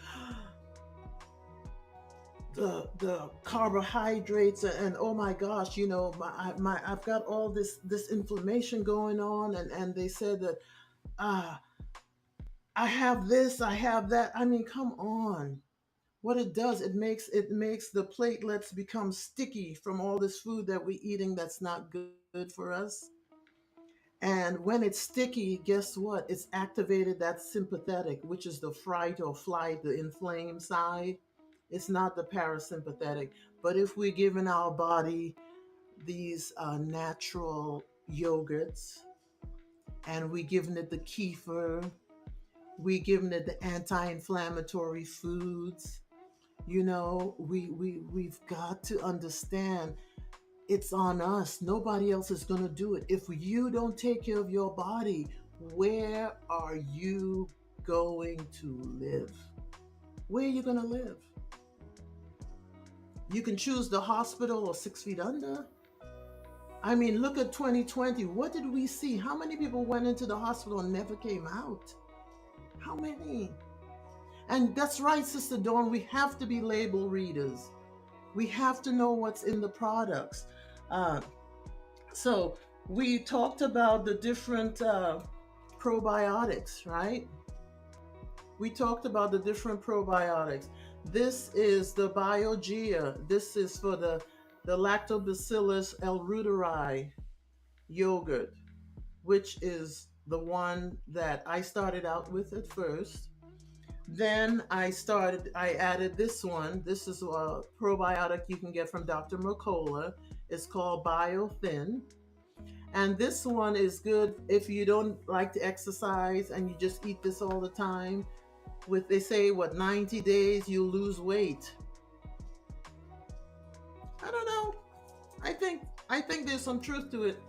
the carbohydrates. And oh my gosh, you know, I've got all this inflammation going on, and they said that I have this, I have that. I mean, come on. What it does, it makes the platelets become sticky from all this food that we're eating that's not good for us. And when it's sticky, guess what? It's activated that sympathetic, which is the fright or flight, the inflamed side. It's not the parasympathetic. But if we're giving our body these natural yogurts, and we're giving it the kefir, we're giving it the anti-inflammatory foods, you know, we've got to understand it's on us. Nobody else is going to do it. If you don't take care of your body, where are you going to live? Where are you going to live? You can choose the hospital or 6 feet under. I mean, look at 2020. What did we see? How many people went into the hospital and never came out? How many? And that's right, Sister Dawn, we have to be label readers. We have to know what's in the products. Uh, so we talked about the different probiotics, right? We talked about the different probiotics. This is the Biogia. This is for the Lactobacillus elruteri yogurt, which is the one that I started out with at first. Then I added this one. This is a probiotic you can get from Dr. Mercola. It's called BioThin. And this one is good if you don't like to exercise and you just eat this all the time. With, they say, what, 90 days you lose weight. I don't know. I think there's some truth to it,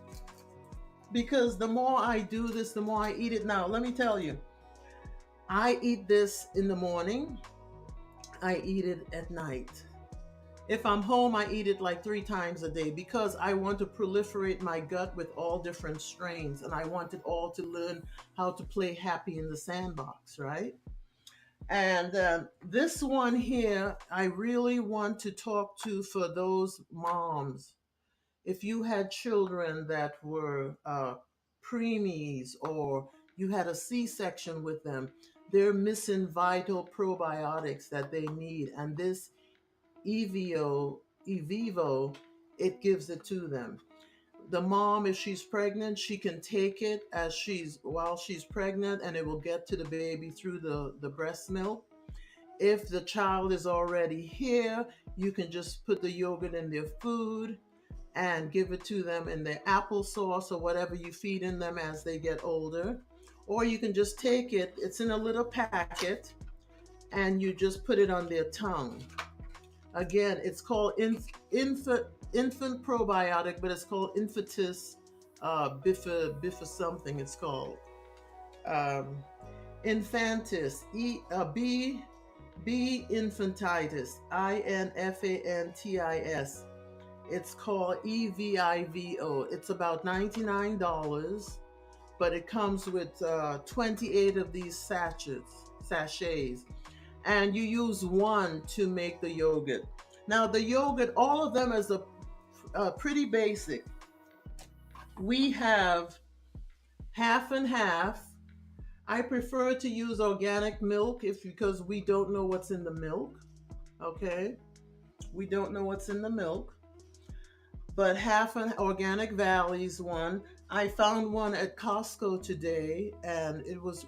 because the more I do this, the more I eat it. Now, let me tell you, I eat this in the morning, I eat it at night. If I'm home, I eat it like 3 times a day, because I want to proliferate my gut with all different strains, and I want it all to learn how to play happy in the sandbox, right? And this one here, I really want to talk to for those moms. If you had children that were preemies, or you had a C-section with them, they're missing vital probiotics that they need. And this Evivo, it gives it to them. The mom, if she's pregnant, she can take it as she's while she's pregnant, and it will get to the baby through the breast milk. If the child is already here, you can just put the yogurt in their food and give it to them in their applesauce or whatever you feed in them as they get older. Or you can just take it, it's in a little packet, and you just put it on their tongue. Again, it's called infant probiotic, but it's called Infatis biffa something. It's called um, Infantis B infantitis Infantis. It's called EVIVO. It's about $99, but it comes with 28 of these sachets, and you use one to make the yogurt. Now, the yogurt, all of them is pretty basic. We have half and half. I prefer to use organic milk if because we don't know what's in the milk. Okay, we don't know what's in the milk, but half an organic Valley's one. I found one at Costco today, and it was,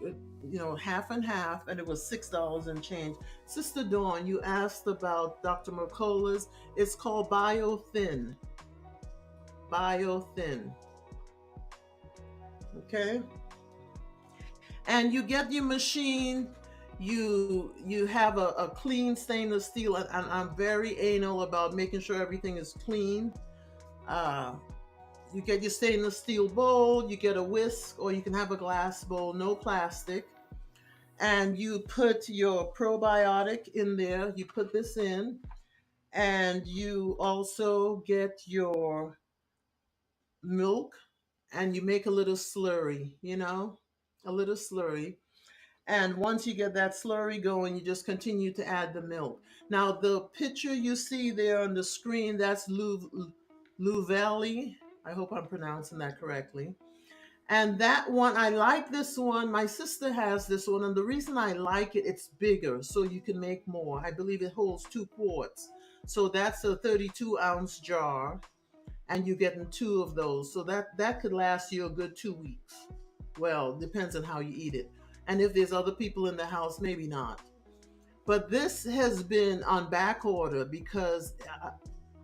half and half, and it was $6 and change. Sister Dawn, you asked about Dr. Mercola's. It's called BioThin. BioThin. Okay, and you get your machine. You have a clean stainless steel, and I'm very anal about making sure everything is clean. Uh, you get your stainless steel bowl, you get a whisk, or you can have a glass bowl, no plastic. And you put your probiotic in there. You put this in, and you also get your milk, and you make a little slurry, a little slurry. And once you get that slurry going, you just continue to add the milk. Now, the picture you see there on the screen, that's Louvelli. I hope I'm pronouncing that correctly. And that one, I like this one. My sister has this one. And the reason I like it, it's bigger, so you can make more. I believe it holds 2 quarts. So that's a 32-ounce jar, and you're getting two of those. So that could last you a good 2 weeks. Well, depends on how you eat it. And if there's other people in the house, maybe not. But this has been on back order because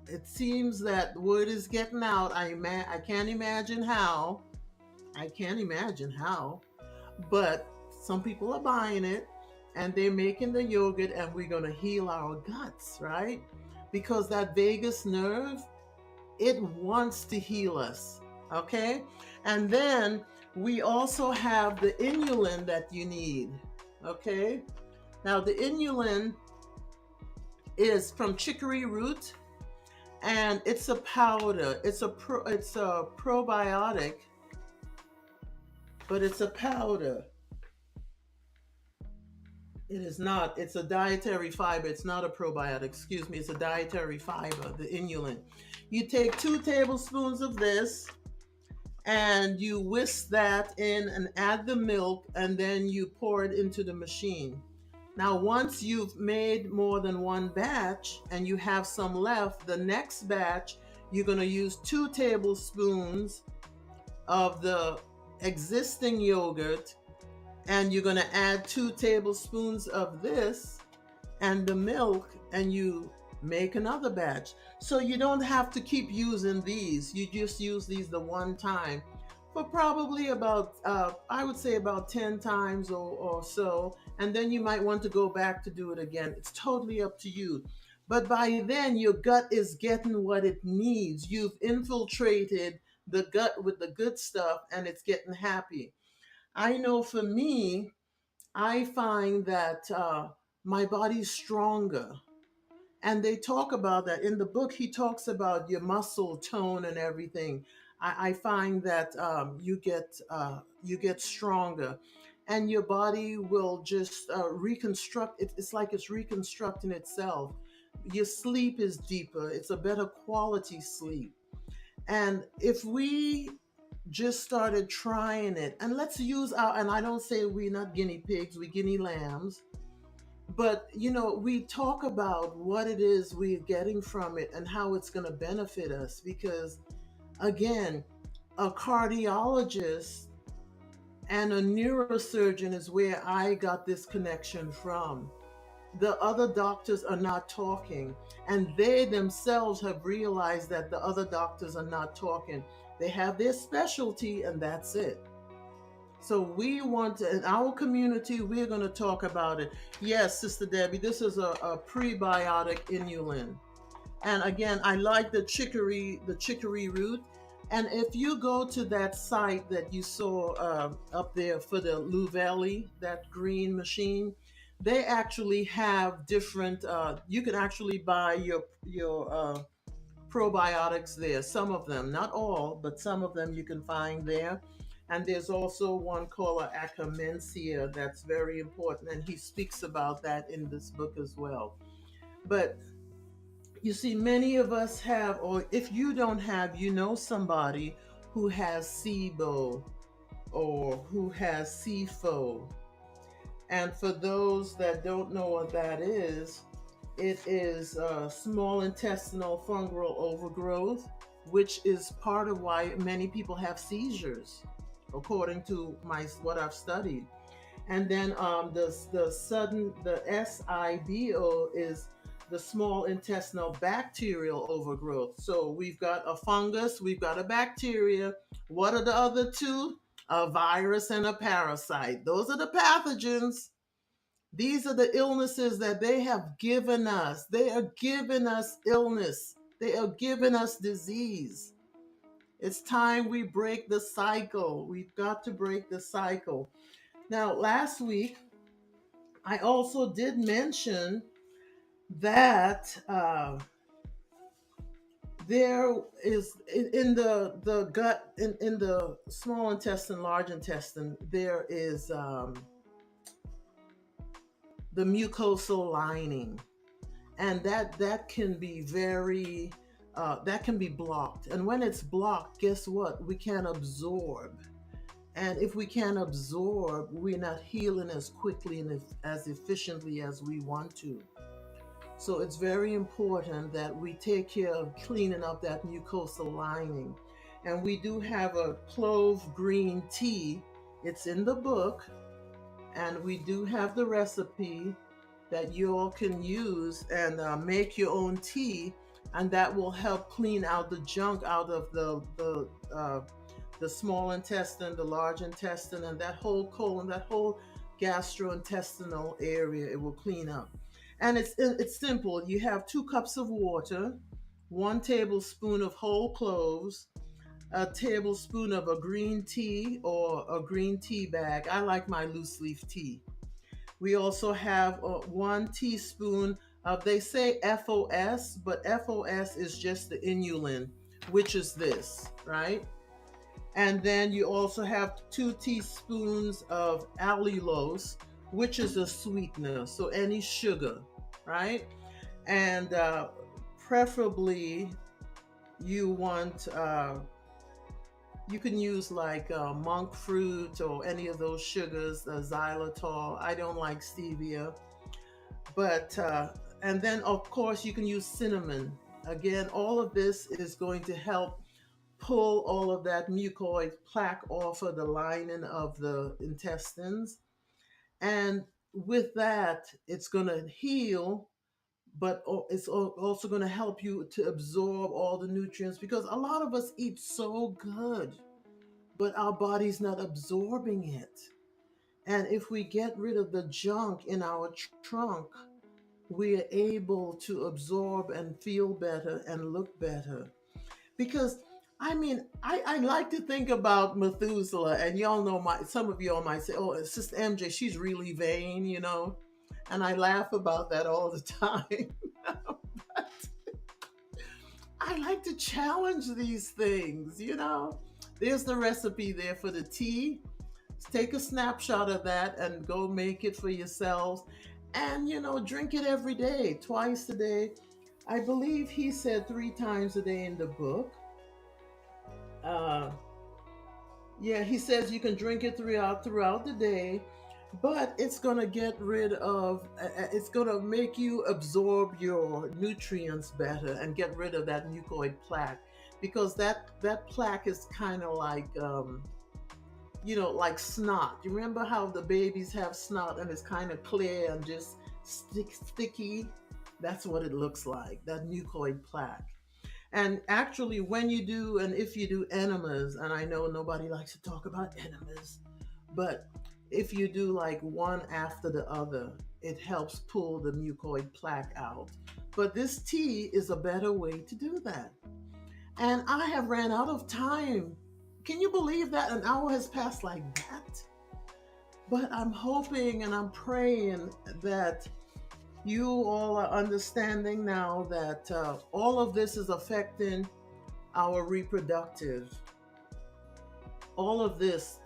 it seems that word is getting out. I can't imagine how. I can't imagine how. But some people are buying it, and they're making the yogurt, and we're going to heal our guts, right? Because that vagus nerve, it wants to heal us. Okay? And then we also have the inulin that you need. Okay? Now, the inulin is from chicory root, and it's a powder. It's a probiotic, but it's a powder. It is not. It's a dietary fiber. It's not a probiotic. Excuse me. It's a dietary fiber, the inulin. You take 2 tablespoons of this, and you whisk that in and add the milk, and then you pour it into the machine. Now, once you've made more than one batch and you have some left, the next batch, you're going to use 2 tablespoons of the existing yogurt, and you're going to add 2 tablespoons of this and the milk, and you make another batch. So you don't have to keep using these. You just use these the one time for probably about, I would say about 10 times or so. And then you might want to go back to do it again. It's totally up to you. But by then, your gut is getting what it needs. You've infiltrated the gut with the good stuff, and it's getting happy. I know for me, I find that my body's stronger. And they talk about that in the book. He talks about your muscle tone and everything. I find that you get stronger, and your body will just reconstruct. It's like it's reconstructing itself. Your sleep is deeper. It's a better quality sleep. And if we just started trying it, and let's use our, and I don't say we're not guinea pigs, we guinea lambs, but we talk about what it is we're getting from it and how it's going to benefit us, because again, a cardiologist and a neurosurgeon is where I got this connection from. the other doctors are not talking, and they themselves have realized that the other doctors are not talking. They have their specialty, and that's it. So we want to, in our community, we're going to talk about it. Yes, Sister Debbie, this is a prebiotic inulin. And again, I like the chicory root. And if you go to that site that you saw up there for the Louvelli, that green machine, they actually have different. You can actually buy your probiotics there. Some of them, not all, but some of them you can find there. And there's also one called Akamencia that's very important, and he speaks about that in this book as well. But you see, many of us have, or if you don't have, you know somebody who has SIBO or who has SIFO. And for those that don't know what that is, it is small intestinal fungal overgrowth, which is part of why many people have seizures, according to my what I've studied. And then the SIBO is the small intestinal bacterial overgrowth. So we've got a fungus, we've got a bacteria. What are the other two? A virus and a parasite. Those are the pathogens. These are the illnesses that they have given us. They are giving us illness. They are giving us disease. It's time we break the cycle. We've got to break the cycle. Now, last week, I also did mention that there is in the gut, in the small intestine, large intestine, there is the mucosal lining, and that can be very that can be blocked. And when it's blocked, guess what? We can't absorb. And if we can't absorb, we're not healing as quickly and as efficiently as we want to. So it's very important that we take care of cleaning up that mucosal lining. And we do have a clove green tea. It's in the book, and we do have the recipe that you all can use and make your own tea, and that will help clean out the junk out of the small intestine, the large intestine, and that whole colon, that whole gastrointestinal area. It will clean up, and it's simple. You have 2 cups of water, 1 tablespoon of whole cloves, a tablespoon of a green tea or a green tea bag. I like my loose leaf tea. We also have 1 teaspoon of, they say FOS, but FOS is just the inulin, which is this, right? And then you also have 2 teaspoons of allulose, which is a sweetener, so any sugar, right? And preferably you want you can use like monk fruit or any of those sugars, xylitol. I don't like stevia, but and then of course you can use cinnamon. Again, all of this is going to help pull all of that mucoid plaque off of the lining of the intestines, and with that, it's going to heal. But it's also going to help you to absorb all the nutrients, because a lot of us eat so good but our body's not absorbing it. And if we get rid of the junk in our trunk, we're able to absorb and feel better and look better. Because I mean, I like to think about Methuselah, and y'all know some of y'all might say, "Oh, Sister MJ, she's really vain," and I laugh about that all the time. But I like to challenge these things. There's the recipe there for the tea. Take a snapshot of that and go make it for yourselves. And, drink it every day, twice a day. I believe he said 3 times a day in the book. Uh, yeah, he says you can drink it throughout the day, but it's gonna get rid of. It's gonna make you absorb your nutrients better and get rid of that mucoid plaque, because that plaque is kind of like like snot. You remember how the babies have snot and it's kind of clear and just sticky. That's what it looks like, that mucoid plaque. And actually, when you do, and if you do enemas, and I know nobody likes to talk about enemas, but if you do like one after the other, it helps pull the mucoid plaque out. But this tea is a better way to do that. And I have ran out of time. Can you believe that an hour has passed like that? But I'm hoping and I'm praying that you all are understanding now that all of this is affecting our reproductive. All this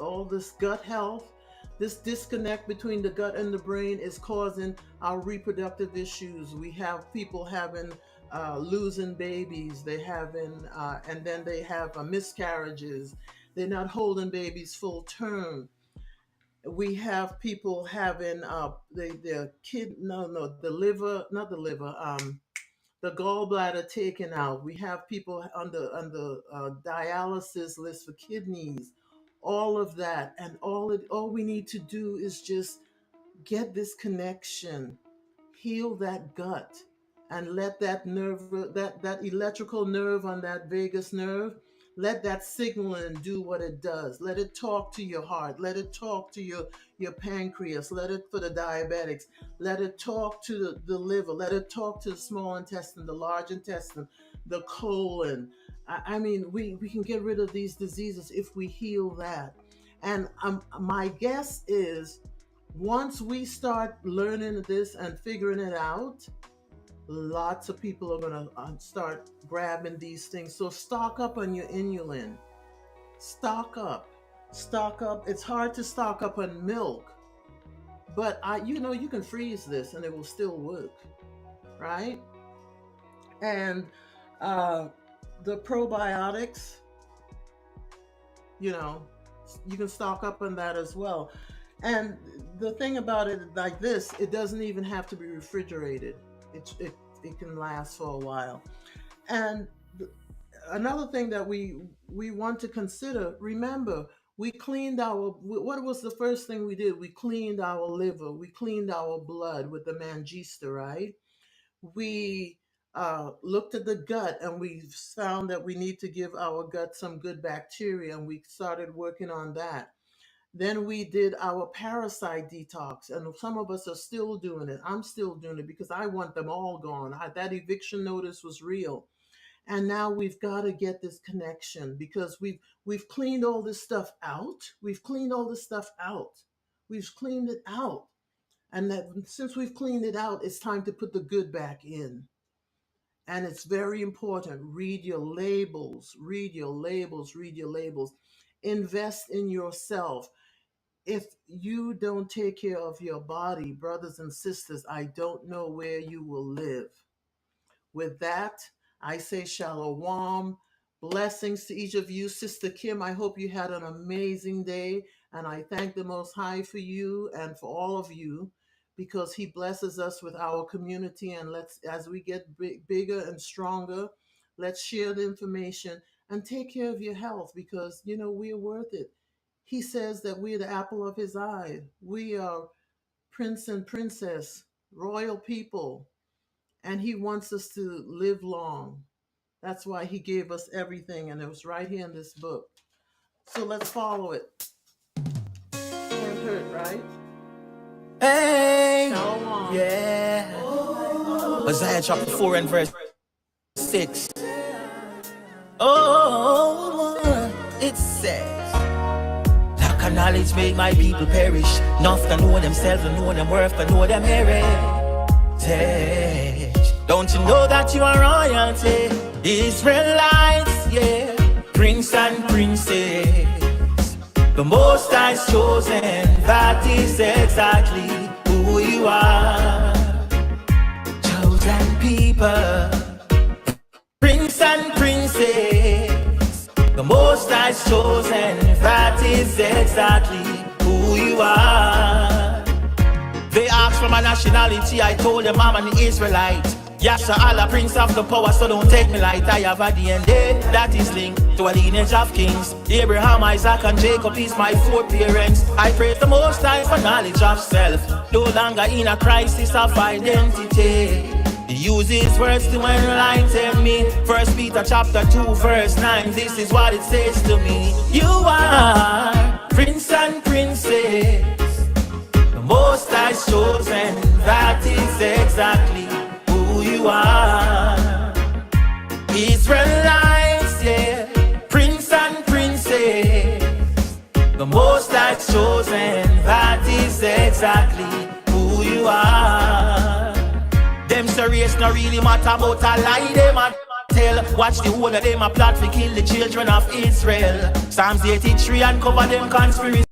gut health, this disconnect between the gut and the brain is causing our reproductive issues. We have people having losing babies, and then they have miscarriages. They're not holding babies full term. We have people having the liver, not the liver, the gallbladder taken out. We have people on the dialysis list for kidneys. All of that, and all we need to do is just get this connection, heal that gut, and let that nerve, that electrical nerve on that vagus nerve, let that signal and do what it does. Let it talk to your heart. Let it talk to your pancreas. Let it, for the diabetics, let it talk to the liver. Let it talk to the small intestine, the large intestine, the colon. I mean, we can get rid of these diseases if we heal that. And my guess is once we start learning this and figuring it out, lots of people are going to start grabbing these things. So stock up on your inulin. Stock up. Stock up. It's hard to stock up on milk, but you can freeze this and it will still work, right? And the probiotics, you can stock up on that as well. And the thing about it like this, it doesn't even have to be refrigerated. It can last for a while. And another thing that we want to consider, remember, what was the first thing we did? We cleaned our liver, we cleaned our blood with the Manjista, right? We looked at the gut and we found that we need to give our gut some good bacteria, and we started working on that. Then we did our parasite detox, and some of us are still doing it. I'm still doing it because I want them all gone. That eviction notice was real. And now we've got to get this connection because we've cleaned all this stuff out. We've cleaned all this stuff out. We've cleaned it out. And that since we've cleaned it out, it's time to put the good back in. And it's very important. Read your labels, read your labels, read your labels. Invest in yourself. If you don't take care of your body, brothers and sisters, I don't know where you will live. With that, I say shalom. Blessings to each of you. Sister Kim, I hope you had an amazing day. And I thank the Most High for you and for all of you, because he blesses us with our community. And as we get bigger and stronger, let's share the information and take care of your health, because, we're worth it. He says that we're the apple of his eye. We are prince and princess, royal people, and he wants us to live long. That's why he gave us everything, and it was right here in this book. So let's follow it. Can't hurt, right? Hey, Shalom. yeah. Isaiah chapter 4 and verse 6. Oh, it says, lack of knowledge make my people perish. Enough to know themselves and know them worth, but know them heritage. Don't you know that you are royalty? Israelites, yeah, prince and princess. The Most High's chosen, that is exactly who you are. Chosen people, prince and princess. The Most High's chosen, that is exactly who you are. They asked for my nationality, I told them I'm an Israelite. Yasha Allah, Prince of the power, so don't take me light. I have a DNA that is linked to a lineage of kings. Abraham, Isaac, and Jacob is my four parents. I praise the Most High for knowledge of self. No longer in a crisis of identity. He uses words to enlighten me. 1 Peter chapter 2 verse 9. This is what it says to me. You are prince and princess. The Most High's chosen. That is exactly who you are. Israelites, yeah. Prince and princess. The Most High's chosen. That is exactly who you are. Them serious no really matter about a lie them a tell. Watch the whole of them a plot to kill the children of Israel. Psalms 83 and cover them conspiracy.